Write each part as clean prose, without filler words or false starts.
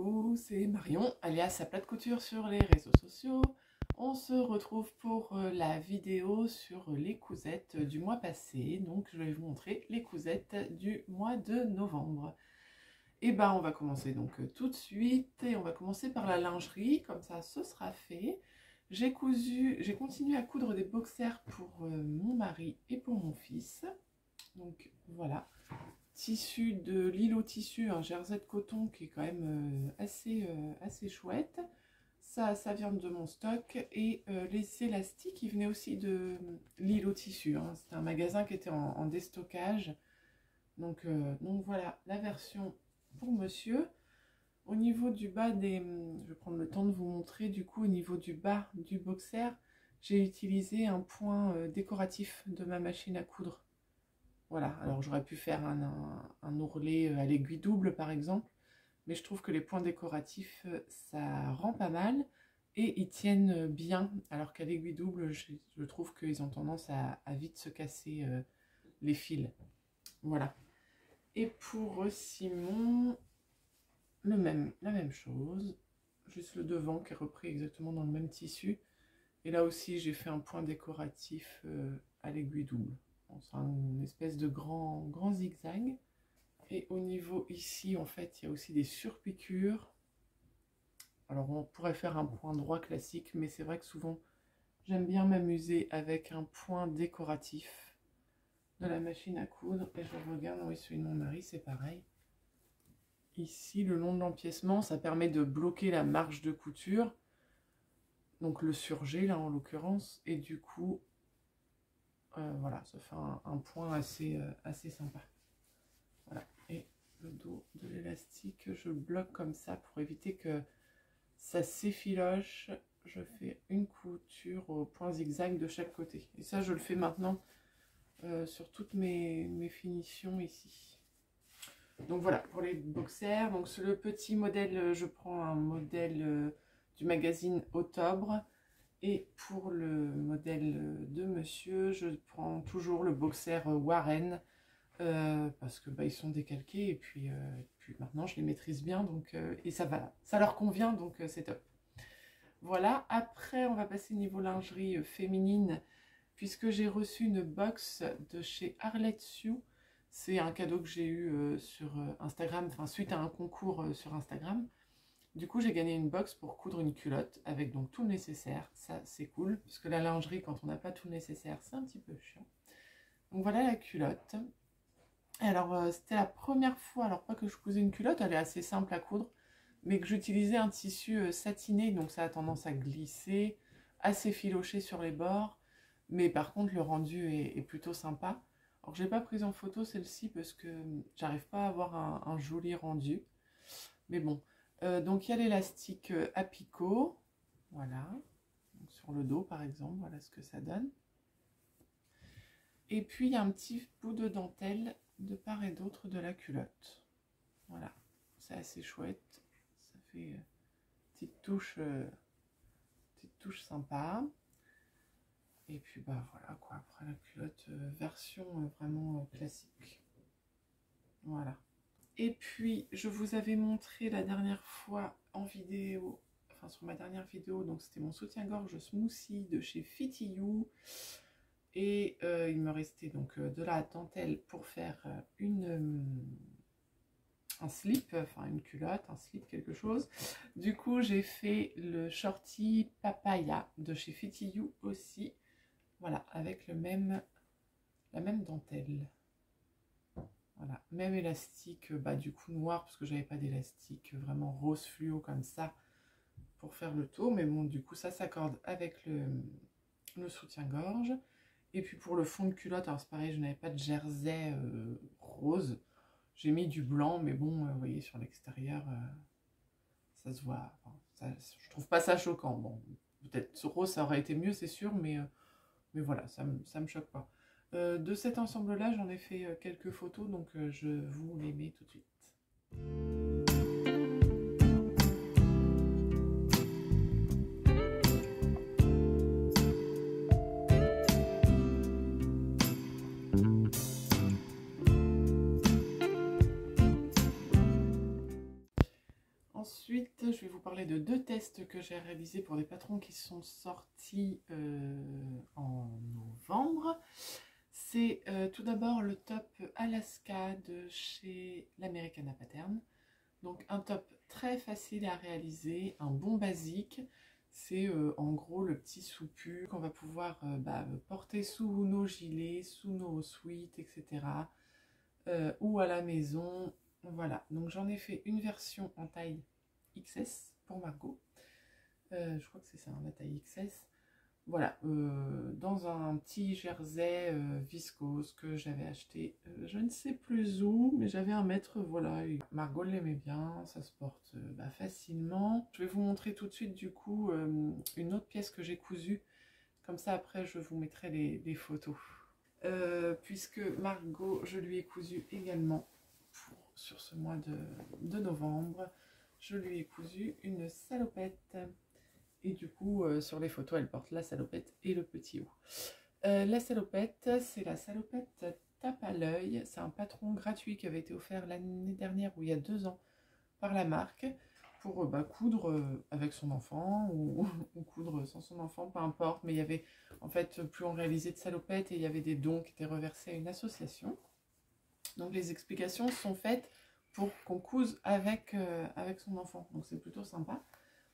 Coucou, c'est Marion, alias à Plate Couture sur les réseaux sociaux. On se retrouve pour la vidéo sur les cousettes du mois passé. Donc je vais vous montrer les cousettes du mois de novembre. Et ben on va commencer donc tout de suite et on va commencer par la lingerie, comme ça ce sera fait. J'ai continué à coudre des boxers pour mon mari et pour mon fils. Donc voilà. Tissu de Lilo Tissu, un jersey de coton qui est quand même assez chouette. Ça vient de mon stock. Et les élastiques, ils venaient aussi de Lilo Tissu. Hein. C'était un magasin qui était en déstockage. Donc voilà la version pour monsieur. Au niveau du bas je vais prendre le temps de vous montrer. Du coup, au niveau du bas du boxer, j'ai utilisé un point décoratif de ma machine à coudre. Voilà, alors j'aurais pu faire un ourlet à l'aiguille double par exemple, mais je trouve que les points décoratifs, ça rend pas mal et ils tiennent bien, alors qu'à l'aiguille double, je trouve qu'ils ont tendance à vite se casser les fils. Voilà. Et pour Simon, la même chose, juste le devant qui est repris exactement dans le même tissu. Et là aussi, j'ai fait un point décoratif à l'aiguille double. C'est une espèce de grand zigzag. Et au niveau ici, en fait, il y a aussi des surpiqûres. Alors, on pourrait faire un point droit classique, mais c'est vrai que souvent, j'aime bien m'amuser avec un point décoratif de la machine à coudre. Et je regarde, oui, celui de mon mari, c'est pareil. Ici, le long de l'empiècement, ça permet de bloquer la marge de couture. Donc, le surjet, là, en l'occurrence. Et du coup... voilà, ça fait un point assez sympa. Voilà, et le dos de l'élastique, je le bloque comme ça pour éviter que ça s'effiloche. Je fais une couture au point zigzag de chaque côté. Et ça, je le fais maintenant sur toutes mes finitions ici. Donc voilà, pour les boxers. Donc sur le petit modèle, je prends un modèle du magazine Octobre. Et pour le modèle de monsieur, je prends toujours le boxer Warren parce que ils sont décalqués et puis maintenant je les maîtrise bien donc et ça leur convient donc c'est top. Voilà, après on va passer niveau lingerie féminine puisque j'ai reçu une box de chez Arlette Sue. C'est un cadeau que j'ai eu sur Instagram, enfin suite à un concours sur Instagram. Du coup, j'ai gagné une box pour coudre une culotte avec donc tout le nécessaire. Ça, c'est cool, parce que la lingerie, quand on n'a pas tout le nécessaire, c'est un petit peu chiant. Donc voilà la culotte. Alors, c'était la première fois, alors pas que je cousais une culotte, elle est assez simple à coudre, mais que j'utilisais un tissu satiné, donc ça a tendance à glisser, assez filoché sur les bords. Mais par contre, le rendu est plutôt sympa. Alors, je n'ai pas pris en photo celle-ci parce que j'arrive pas à avoir un joli rendu. Mais bon... donc il y a l'élastique à picot, voilà, donc sur le dos par exemple, voilà ce que ça donne. Et puis il y a un petit bout de dentelle de part et d'autre de la culotte. Voilà, c'est assez chouette, ça fait petite touche sympa. Et puis voilà quoi, après la culotte version vraiment classique. Voilà. Et puis, je vous avais montré la dernière fois en vidéo, enfin sur ma dernière vidéo, donc c'était mon soutien-gorge smoothie de chez Fitty You. Et il me restait donc de la dentelle pour faire un slip, enfin une culotte, un slip, quelque chose. Du coup, j'ai fait le shorty papaya de chez Fitty You aussi. Voilà, avec la même dentelle. Voilà, même élastique, du coup noir, parce que j'avais pas d'élastique vraiment rose fluo comme ça pour faire le tour. Mais bon, du coup, ça s'accorde avec le soutien-gorge. Et puis pour le fond de culotte, alors c'est pareil, je n'avais pas de jersey rose. J'ai mis du blanc, mais bon, vous voyez, sur l'extérieur, ça se voit. Enfin, je trouve pas ça choquant. Bon, peut-être ce rose, ça aurait été mieux, c'est sûr, mais voilà, ça me choque pas. De cet ensemble-là, j'en ai fait quelques photos, donc je vous les mets tout de suite. Ensuite, je vais vous parler de 2 tests que j'ai réalisés pour des patrons qui sont sortis en novembre. C'est tout d'abord le top Alaska de chez l'Americana Pattern. Donc un top très facile à réaliser, un bon basique. C'est en gros le petit soupu qu'on va pouvoir porter sous nos gilets, sous nos sweats, etc. Ou à la maison. Voilà, donc j'en ai fait une version en taille XS pour Margot. Je crois que c'est ça, la taille XS. Voilà, dans un petit jersey viscose que j'avais acheté, je ne sais plus où, mais j'avais un mètre, voilà. Et Margot l'aimait bien, ça se porte facilement. Je vais vous montrer tout de suite du coup une autre pièce que j'ai cousue. Comme ça après je vous mettrai les photos. Puisque Margot, je lui ai cousu également sur ce mois de novembre. Je lui ai cousu une salopette. Et du coup, sur les photos, elle porte la salopette et le petit haut. La salopette, c'est la salopette tape à l'œil. C'est un patron gratuit qui avait été offert l'année dernière ou il y a 2 ans par la marque pour coudre avec son enfant ou coudre sans son enfant, peu importe. Mais il y avait en fait plus on réalisait de salopettes et il y avait des dons qui étaient reversés à une association. Donc les explications sont faites pour qu'on couse avec son enfant. Donc c'est plutôt sympa.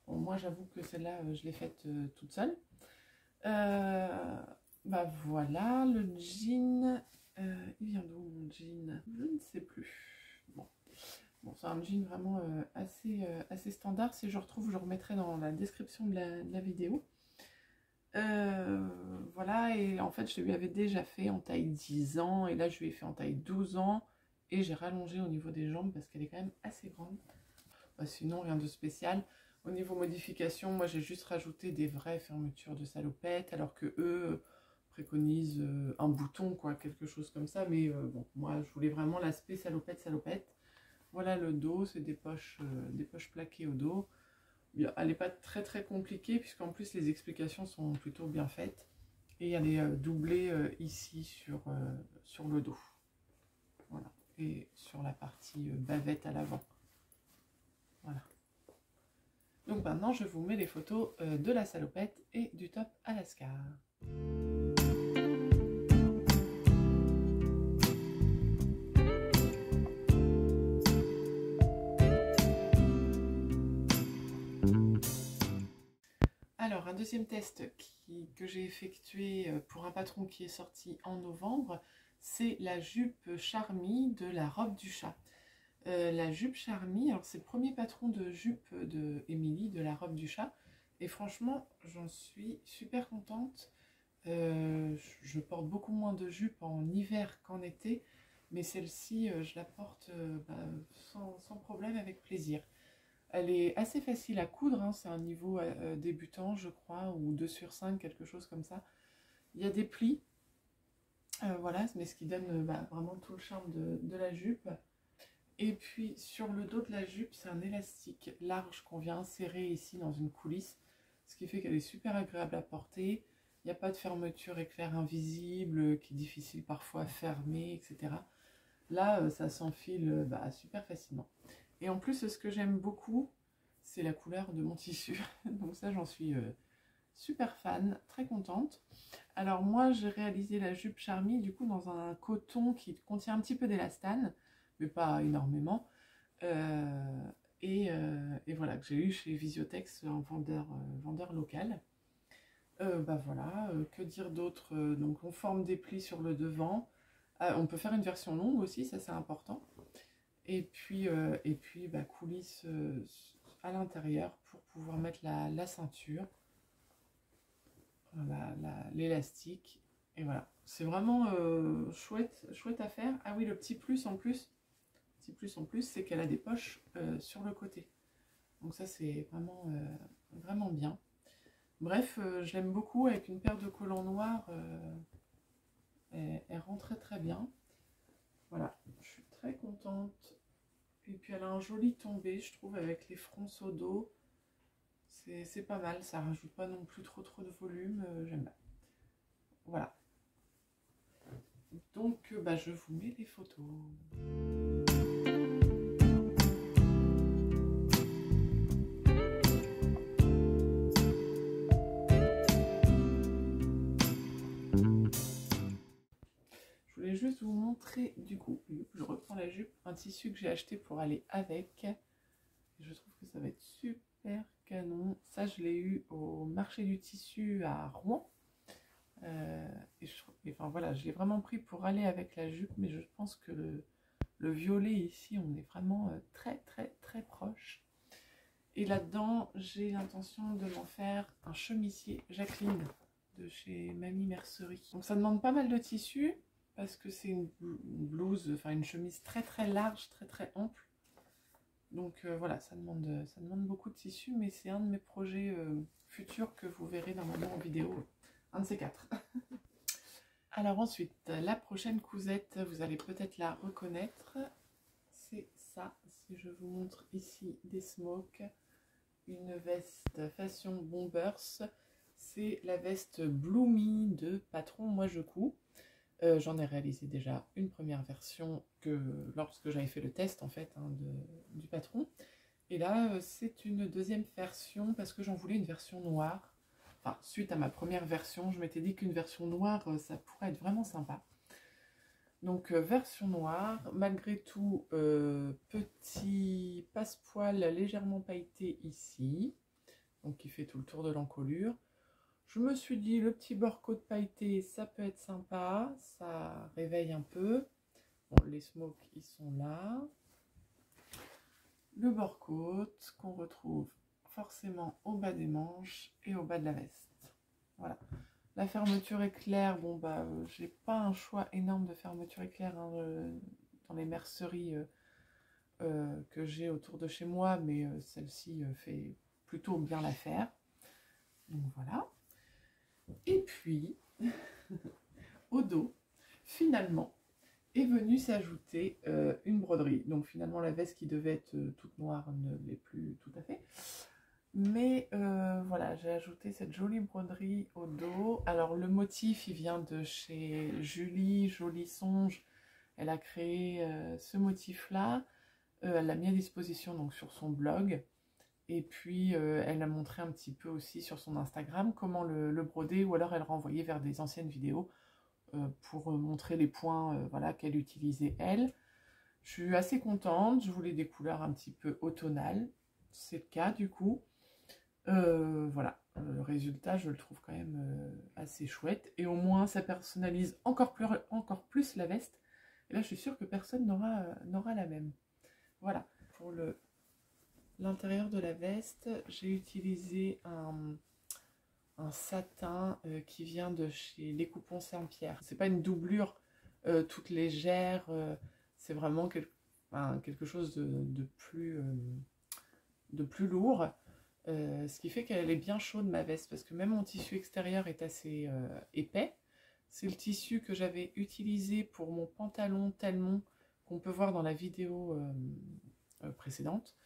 Bon, moi j'avoue que celle-là je l'ai faite toute seule. Voilà, le jean, il vient d'où mon jean? Je ne sais plus. Bon, c'est un jean vraiment assez standard. Si je retrouve, je remettrai dans la description de la vidéo. Voilà, et en fait je lui avais déjà fait en taille 10 ans et là je lui ai fait en taille 12 ans et j'ai rallongé au niveau des jambes parce qu'elle est quand même assez grande. Sinon rien de spécial. Au niveau modification, moi j'ai juste rajouté des vraies fermetures de salopette, alors que eux préconisent un bouton, quoi, quelque chose comme ça. Mais bon, moi je voulais vraiment l'aspect salopette. Voilà le dos, c'est des poches plaquées au dos. Elle n'est pas très très compliquée, puisqu'en plus les explications sont plutôt bien faites. Et elle est doublée ici sur le dos. Voilà. Et sur la partie bavette à l'avant. Voilà. Donc maintenant, je vous mets les photos de la salopette et du top Alaska. Alors, un deuxième test que j'ai effectué pour un patron qui est sorti en novembre, c'est la jupe Charmy de la robe du chat. La jupe Charmy, alors c'est le premier patron de jupe de Émilie de la robe du chat et franchement j'en suis super contente. Je porte beaucoup moins de jupes en hiver qu'en été, mais celle-ci je la porte sans problème, avec plaisir. Elle est assez facile à coudre, hein, c'est un niveau débutant je crois, ou 2/5, quelque chose comme ça. Il y a des plis, voilà, mais ce qui donne vraiment tout le charme de la jupe. Et puis sur le dos de la jupe, c'est un élastique large qu'on vient insérer ici dans une coulisse, ce qui fait qu'elle est super agréable à porter. Il n'y a pas de fermeture éclair invisible qui est difficile parfois à fermer, etc. Là, ça s'enfile super facilement. Et en plus, ce que j'aime beaucoup, c'est la couleur de mon tissu. Donc ça, j'en suis super fan, très contente. Alors moi, j'ai réalisé la jupe Charmy du coup dans un coton qui contient un petit peu d'élastane, mais pas énormément, et voilà, que j'ai eu chez Visiotex, un vendeur local. Voilà, que dire d'autre? Donc on forme des plis sur le devant, on peut faire une version longue aussi, ça c'est important, et puis coulisse à l'intérieur pour pouvoir mettre la ceinture, l'élastique, et voilà, c'est vraiment chouette à faire. Ah oui, le petit plus en plus, c'est qu'elle a des poches sur le côté. Donc ça, c'est vraiment bien. Bref, je l'aime beaucoup. Avec une paire de collants noirs, elle rend très bien. Voilà, je suis très contente. Et puis elle a un joli tombé, je trouve, avec les fronces au dos. C'est pas mal, ça rajoute pas non plus trop de volume, j'aime bien. Voilà. Donc je vous mets les photos. vous montrer du coup, je reprends la jupe, un tissu que j'ai acheté pour aller avec. Je trouve que ça va être super canon. Ça, je l'ai eu au marché du tissu à Rouen. Enfin voilà, je l'ai vraiment pris pour aller avec la jupe, mais je pense que le violet ici, on est vraiment très très très proche. Et là-dedans, j'ai l'intention de m'en faire un chemisier Jacqueline de chez Mamie Mercerie. Donc ça demande pas mal de tissu parce que c'est une blouse, enfin une chemise très très large, très très ample. Donc voilà, ça demande beaucoup de tissu, mais c'est un de mes projets futurs que vous verrez dans mon vidéo, un de ces quatre. Alors ensuite, la prochaine cousette, vous allez peut-être la reconnaître, c'est ça. Si je vous montre ici des smokes, une veste fashion bombers, c'est la veste Bloomy de Patron Moi Je Couds. J'en ai réalisé déjà une première version lorsque j'avais fait le test en fait du Patron. Et là, c'est une deuxième version parce que j'en voulais une version noire. Enfin, suite à ma première version, je m'étais dit qu'une version noire, ça pourrait être vraiment sympa. Donc, version noire, malgré tout, petit passepoil légèrement pailleté ici, donc qui fait tout le tour de l'encolure. Je me suis dit, le petit bord-côte pailleté, ça peut être sympa, ça réveille un peu. Bon, les smokes, ils sont là. Le bord-côte qu'on retrouve forcément au bas des manches et au bas de la veste. Voilà. La fermeture éclair, bon bah j'ai pas un choix énorme de fermeture éclair hein, dans les merceries que j'ai autour de chez moi, mais celle-ci fait plutôt bien l'affaire. Donc voilà. Et puis, au dos, finalement, est venue s'ajouter une broderie. Donc finalement, la veste qui devait être toute noire ne l'est plus tout à fait. Mais voilà, j'ai ajouté cette jolie broderie au dos. Alors le motif, il vient de chez Julie, Joli Songe. Elle a créé ce motif-là. Elle l'a mis à disposition donc, sur son blog. Et puis elle a montré un petit peu aussi sur son Instagram comment le broder. Ou alors elle renvoyait vers des anciennes vidéos pour montrer les points voilà, qu'elle utilisait elle. Je suis assez contente. Je voulais des couleurs un petit peu automnales. C'est le cas du coup. Voilà, le résultat, je le trouve quand même assez chouette. Et au moins, ça personnalise encore plus la veste. Et là, je suis sûre que personne n'aura la même. Voilà, pour l'intérieur de la veste, j'ai utilisé un satin qui vient de chez Les Coupons Saint-Pierre. C'est pas une doublure toute légère, c'est vraiment quelque chose de plus lourd. Ce qui fait qu'elle est bien chaude ma veste parce que même mon tissu extérieur est assez épais. C'est le tissu que j'avais utilisé pour mon pantalon Telmont qu'on peut voir dans la vidéo précédente.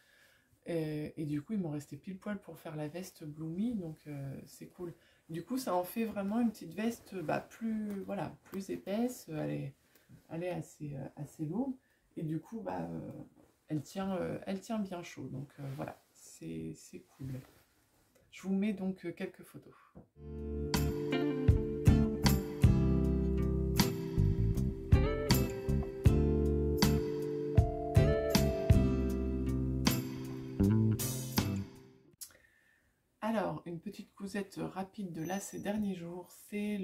Et du coup il m'en restait pile poil pour faire la veste Bloomy, donc c'est cool. Du coup ça en fait vraiment une petite veste plus épaisse, elle est assez lourde et du coup elle tient bien chaud, donc voilà. C'est cool. Je vous mets donc quelques photos. Alors, une petite cousette rapide de là ces derniers jours, c'est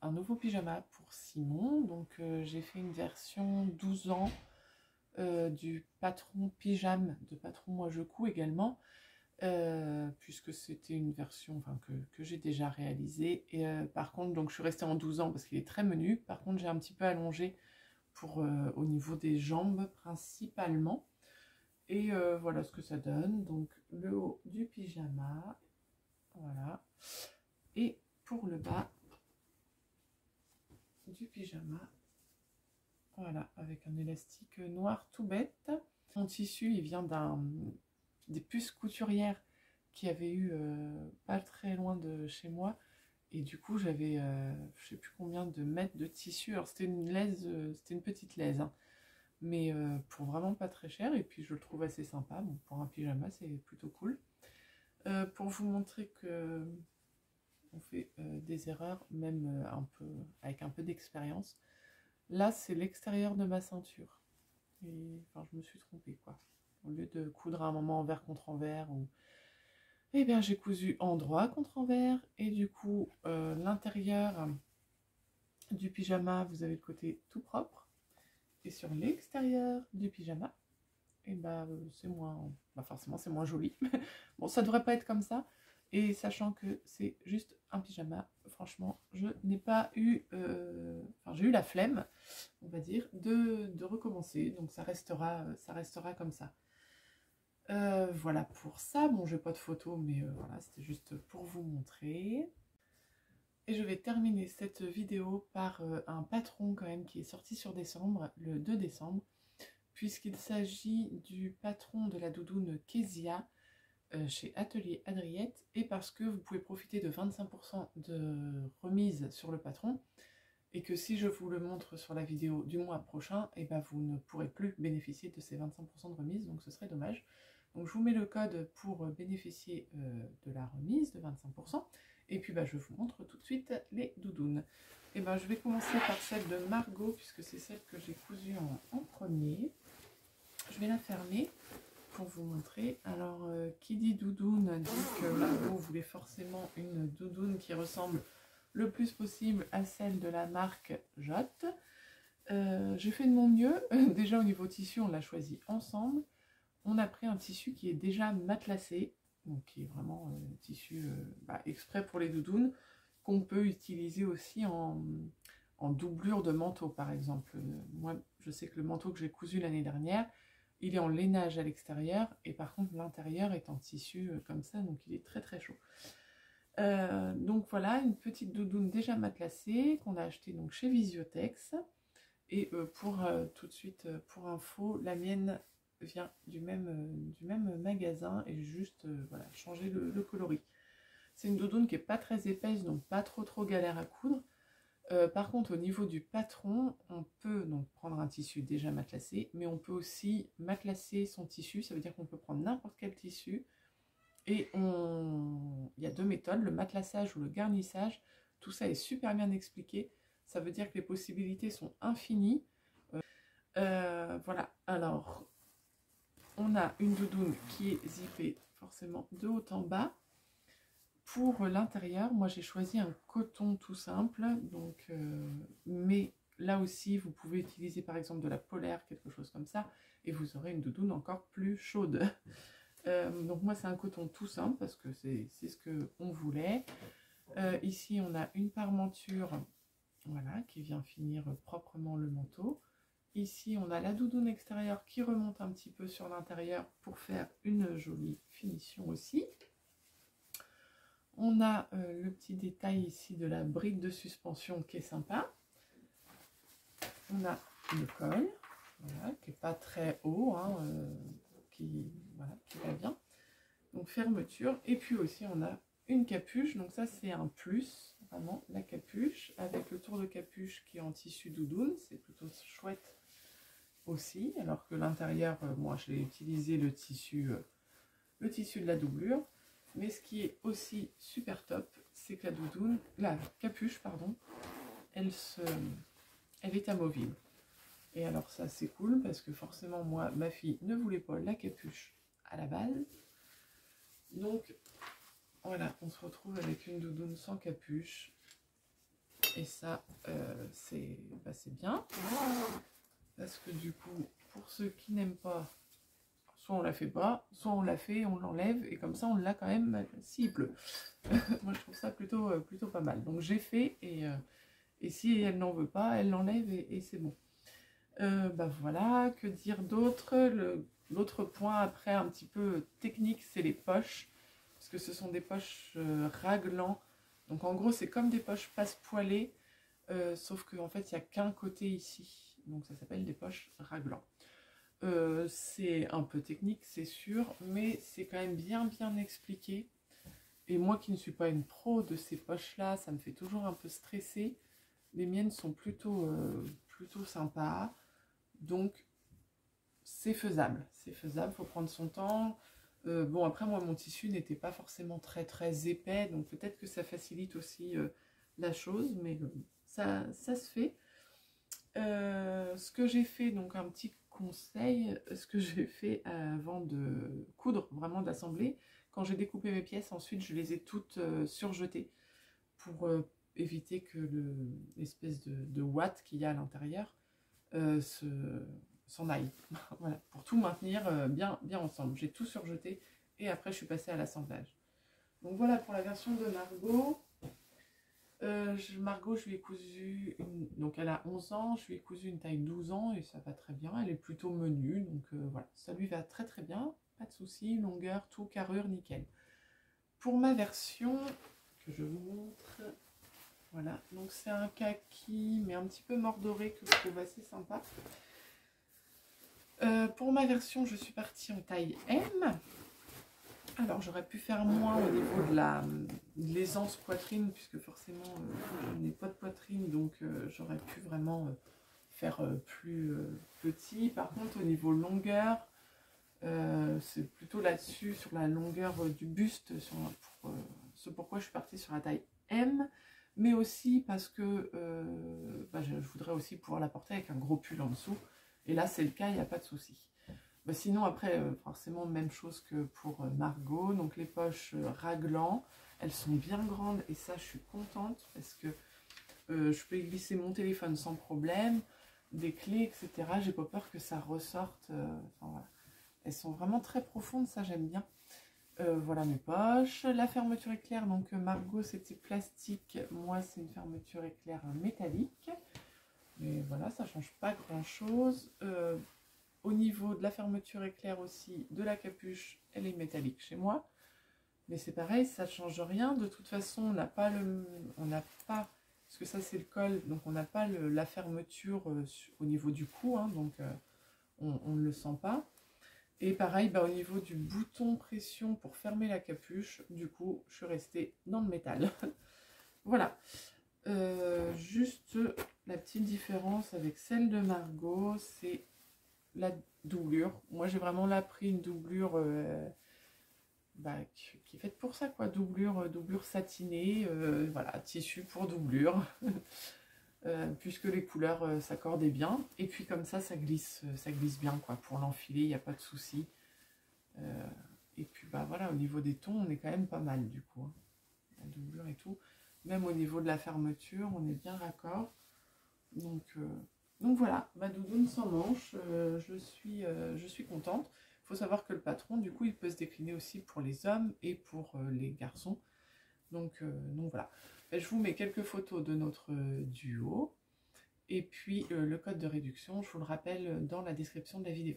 un nouveau pyjama pour Simon. Donc j'ai fait une version 12 ans du Patron Pyjama de Patron Moi Je Couds également. Puisque c'était une version que j'ai déjà réalisée. Et par contre, donc je suis restée en 12 ans parce qu'il est très menu. Par contre, j'ai un petit peu allongé au niveau des jambes principalement. Et voilà ce que ça donne. Donc le haut du pyjama. Voilà. Et pour le bas du pyjama. Voilà, avec un élastique noir tout bête. Mon tissu, il vient des puces couturières qui avait eu pas très loin de chez moi, et du coup j'avais je sais plus combien de mètres de tissu. Alors c'était une laise, c'était une petite laise hein, mais pour vraiment pas très cher, et puis je le trouve assez sympa. Bon, pour un pyjama c'est plutôt cool. Pour vous montrer que on fait des erreurs même avec un peu d'expérience, Là, c'est l'extérieur de ma ceinture. Et enfin, je me suis trompée, quoi. Au lieu de coudre à un moment envers contre envers, ou... eh bien, j'ai cousu endroit contre envers. Et du coup, l'intérieur du pyjama, vous avez le côté tout propre. Et sur l'extérieur du pyjama, et ben, c'est moins... Bah, forcément, c'est moins joli. Bon, ça devrait pas être comme ça. Et sachant que c'est juste un pyjama, franchement, je n'ai pas eu... Enfin, j'ai eu la flemme, on va dire, de recommencer. Donc ça restera comme ça. Voilà pour ça. Bon, j'ai pas de photo, mais voilà, c'était juste pour vous montrer. Et je vais terminer cette vidéo par un patron quand même qui est sorti sur décembre, le 2 décembre, puisqu'il s'agit du patron de la doudoune Kezia, chez Atelier Adriette, et parce que vous pouvez profiter de 25% de remise sur le patron, et que si je vous le montre sur la vidéo du mois prochain, et ben vous ne pourrez plus bénéficier de ces 25% de remise, donc ce serait dommage. Donc je vous mets le code pour bénéficier de la remise de 25%, et puis je vous montre tout de suite les doudounes. Et ben je vais commencer par celle de Margot, puisque c'est celle que j'ai cousue en premier. Je vais la fermer pour vous montrer. Alors, qui dit doudoune dit que Margot voulait forcément une doudoune qui ressemble le plus possible à celle de la marque Jot. J'ai fait de mon mieux. Déjà au niveau tissu, on l'a choisi ensemble. On a pris un tissu qui est déjà matelassé, donc qui est vraiment tissu exprès pour les doudounes, qu'on peut utiliser aussi en doublure de manteau, par exemple. Moi, je sais que le manteau que j'ai cousu l'année dernière, il est en lainage à l'extérieur, et par contre l'intérieur est en tissu comme ça, donc il est très très chaud. Donc voilà, une petite doudoune déjà matelassée, qu'on a acheté donc chez Visiotex. Et pour tout de suite, pour info, la mienne vient du même magasin, et juste voilà, changer le coloris. C'est une doudoune qui est pas très épaisse, donc pas trop galère à coudre. Par contre, au niveau du patron, on peut donc prendre un tissu déjà matelassé, mais on peut aussi matelasser son tissu. Ça veut dire qu'on peut prendre n'importe quel tissu. Et il y a deux méthodes, le matelassage ou le garnissage. Tout ça est super bien expliqué. Ça veut dire que les possibilités sont infinies. Voilà, alors, on a une doudoune qui est zippée forcément de haut en bas. Pour l'intérieur, moi j'ai choisi un coton tout simple, donc, mais là aussi vous pouvez utiliser par exemple de la polaire, quelque chose comme ça, et vous aurez une doudoune encore plus chaude. Donc moi c'est un coton tout simple parce que c'est ce qu'on voulait. Ici on a une parmenture, voilà, qui vient finir proprement le manteau. Ici on a la doudoune extérieure qui remonte un petit peu sur l'intérieur pour faire une jolie finition aussi. On a le petit détail ici de la bride de suspension qui est sympa. On a le col, voilà, qui n'est pas très haut, hein, qui va bien. Donc fermeture. Et puis aussi on a une capuche. Donc ça c'est un plus, vraiment, la capuche. Avec le tour de capuche qui est en tissu doudoune. C'est plutôt chouette aussi. Alors que l'intérieur, moi j'ai utilisé le tissu de la doublure. Mais ce qui est aussi super top, c'est que la capuche, pardon, elle est amovible. Et alors ça c'est cool parce que forcément moi, ma fille ne voulait pas la capuche à la base. Donc voilà, on se retrouve avec une doudoune sans capuche. Et ça, c'est bien. Parce que du coup, pour ceux qui n'aiment pas, soit on la fait pas, soit on la fait, on l'enlève, et comme ça on l'a quand même s'il pleut. Moi je trouve ça plutôt pas mal. Donc j'ai fait, et si elle n'en veut pas, elle l'enlève et c'est bon. Voilà, que dire d'autre? L'autre point après un petit peu technique, c'est les poches. Parce que ce sont des poches raglan. Donc en gros c'est comme des poches passe-poilées, sauf qu'en fait il n'y a qu'un côté ici. Donc ça s'appelle des poches raglan. C'est un peu technique, c'est sûr, mais c'est quand même bien expliqué. Et moi qui ne suis pas une pro de ces poches-là, ça me fait toujours un peu stresser. Les miennes sont plutôt sympas, donc c'est faisable. C'est faisable, faut prendre son temps. Bon, après moi mon tissu n'était pas forcément très épais, donc peut-être que ça facilite aussi la chose, mais ça se fait. Ce que j'ai fait, donc un petit conseil, ce que j'ai fait avant de coudre, vraiment d'assembler, quand j'ai découpé mes pièces, ensuite je les ai toutes surjetées pour éviter que l'espèce de ouate qu'il y a à l'intérieur s'en aille. Voilà, pour tout maintenir bien ensemble. J'ai tout surjeté et après je suis passée à l'assemblage. Donc voilà pour la version de Margot. Margot, je lui ai cousu, donc elle a 11 ans, je lui ai cousu une taille 12 ans et ça va très bien. Elle est plutôt menue, donc voilà, ça lui va très bien, pas de souci, longueur, tout, carrure, nickel. Pour ma version, que je vous montre, voilà, donc c'est un kaki, mais un petit peu mordoré que je trouve assez sympa. Pour ma version, je suis partie en taille M. Alors j'aurais pu faire moins au niveau de l'aisance poitrine, puisque forcément je n'ai pas de poitrine, donc j'aurais pu vraiment faire plus petit. Par contre au niveau longueur, c'est plutôt là-dessus, sur la longueur du buste, ce pourquoi je suis partie sur la taille M, mais aussi parce que je voudrais aussi pouvoir la porter avec un gros pull en dessous, et là c'est le cas, il n'y a pas de souci. Bah sinon après forcément même chose que pour Margot, donc les poches raglan, elles sont bien grandes et ça je suis contente parce que je peux y glisser mon téléphone sans problème, des clés etc. J'ai pas peur que ça ressorte, enfin, voilà. Elles sont vraiment très profondes, ça j'aime bien. Voilà mes poches, la fermeture éclair, donc Margot c'était plastique, moi c'est une fermeture éclair métallique, mais voilà ça change pas grand chose. Au niveau de la fermeture éclair aussi, de la capuche, elle est métallique chez moi. Mais c'est pareil, ça ne change rien. De toute façon, on n'a pas, parce que ça c'est le col, donc on n'a pas la fermeture au niveau du cou, hein, donc on ne le sent pas. Et pareil, au niveau du bouton pression pour fermer la capuche, du coup, je suis restée dans le métal. Voilà. Juste la petite différence avec celle de Margot, c'est la doublure. Moi j'ai vraiment là pris une doublure qui est faite pour ça quoi, doublure satinée, voilà, tissu pour doublure. Puisque les couleurs s'accordaient bien, et puis comme ça glisse bien quoi, pour l'enfiler il n'y a pas de souci. Et puis voilà, au niveau des tons on est quand même pas mal du coup, hein. La doublure et tout, même au niveau de la fermeture on est bien raccord, donc voilà, ma doudoune sans manche, je suis contente. Il faut savoir que le patron, du coup, il peut se décliner aussi pour les hommes et pour les garçons. Donc voilà. Et je vous mets quelques photos de notre duo. Et puis le code de réduction, je vous le rappelle dans la description de la vidéo.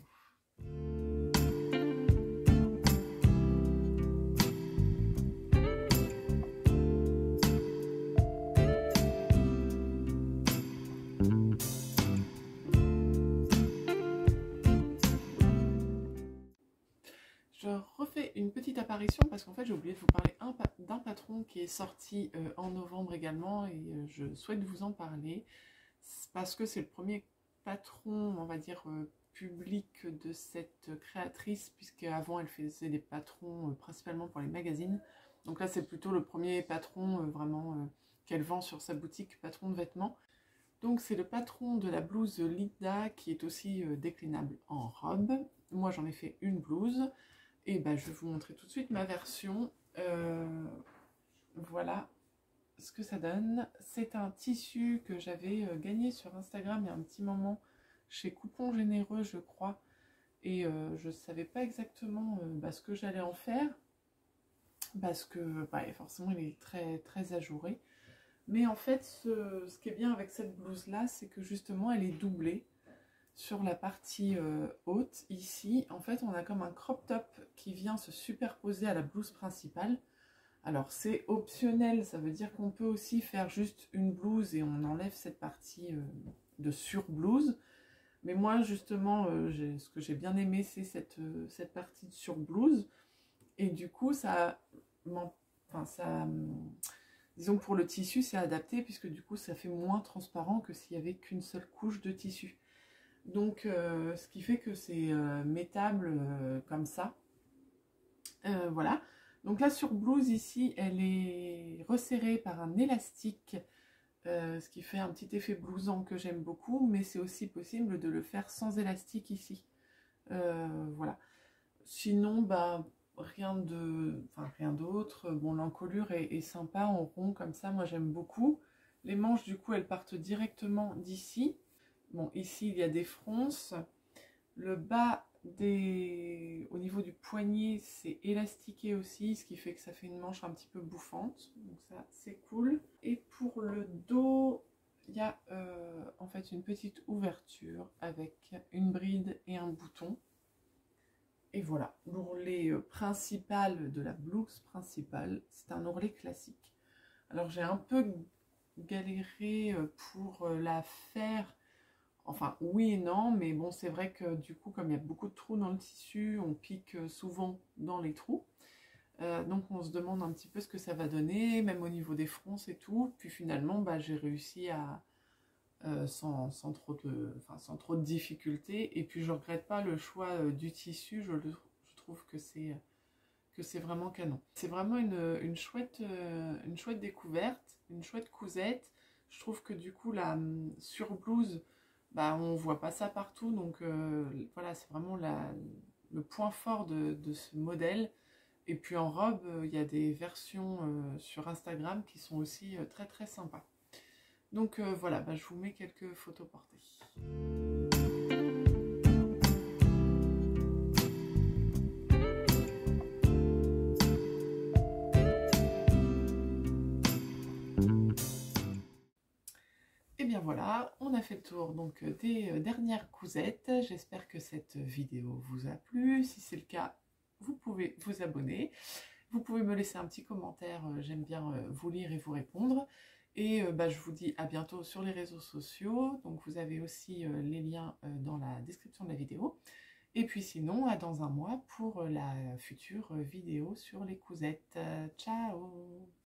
Je refais une petite apparition parce qu'en fait j'ai oublié de vous parler d'un patron qui est sorti en novembre également et je souhaite vous en parler parce que c'est le premier patron, on va dire, public de cette créatrice, puisque avant elle faisait des patrons principalement pour les magazines. Donc là c'est plutôt le premier patron vraiment qu'elle vend sur sa boutique, patron de vêtements. Donc c'est le patron de la blouse Lida qui est aussi déclinable en robe. Moi j'en ai fait une blouse. Et je vais vous montrer tout de suite ma version. Voilà ce que ça donne. C'est un tissu que j'avais gagné sur Instagram il y a un petit moment chez Coupon Généreux je crois. Et je ne savais pas exactement ce que j'allais en faire. Parce que forcément il est très ajouré. Mais en fait ce qui est bien avec cette blouse là, c'est que justement elle est doublée. Sur la partie haute, ici, en fait, on a comme un crop top qui vient se superposer à la blouse principale. Alors, c'est optionnel, ça veut dire qu'on peut aussi faire juste une blouse et on enlève cette partie de sur-blouse. Mais moi, justement, ce que j'ai bien aimé, c'est cette partie de sur-blouse. Et du coup, disons que pour le tissu, c'est adapté, puisque du coup, ça fait moins transparent que s'il n'y avait qu'une seule couche de tissu. Donc ce qui fait que c'est mettable comme ça. Voilà. Donc la surblouse ici, elle est resserrée par un élastique ce qui fait un petit effet blousant que j'aime beaucoup, mais c'est aussi possible de le faire sans élastique ici. Voilà. Sinon, bah, rien d'autre. Bon, l'encolure est sympa en rond comme ça, moi j'aime beaucoup. Les manches, du coup, elles partent directement d'ici. Bon, ici, il y a des fronces. Le bas au niveau du poignet, c'est élastiqué aussi, ce qui fait que ça fait une manche un petit peu bouffante. Donc ça, c'est cool. Et pour le dos, il y a en fait une petite ouverture avec une bride et un bouton. Et voilà, l'ourlet principal de la blouse principale, c'est un ourlet classique. Alors j'ai un peu galéré pour la faire. Enfin, oui et non, mais bon, c'est vrai que du coup, comme il y a beaucoup de trous dans le tissu, on pique souvent dans les trous. Donc on se demande un petit peu ce que ça va donner, même au niveau des fronces et tout. Puis finalement, bah, j'ai réussi à sans trop de difficultés. Et puis je regrette pas le choix du tissu, je trouve que c'est vraiment canon. C'est vraiment une chouette découverte, une chouette cousette. Je trouve que du coup la surblouse, bah, on voit pas ça partout, donc voilà, c'est vraiment le point fort de ce modèle. Et puis en robe, il y a des versions sur Instagram qui sont aussi très très sympas. Donc voilà, bah, je vous mets quelques photos portées. Et bien voilà, on a fait le tour donc des dernières cousettes. J'espère que cette vidéo vous a plu. Si c'est le cas, vous pouvez vous abonner. Vous pouvez me laisser un petit commentaire, j'aime bien vous lire et vous répondre. Et bah, je vous dis à bientôt sur les réseaux sociaux. Donc vous avez aussi les liens dans la description de la vidéo. Et puis sinon, à dans un mois pour la future vidéo sur les cousettes. Ciao!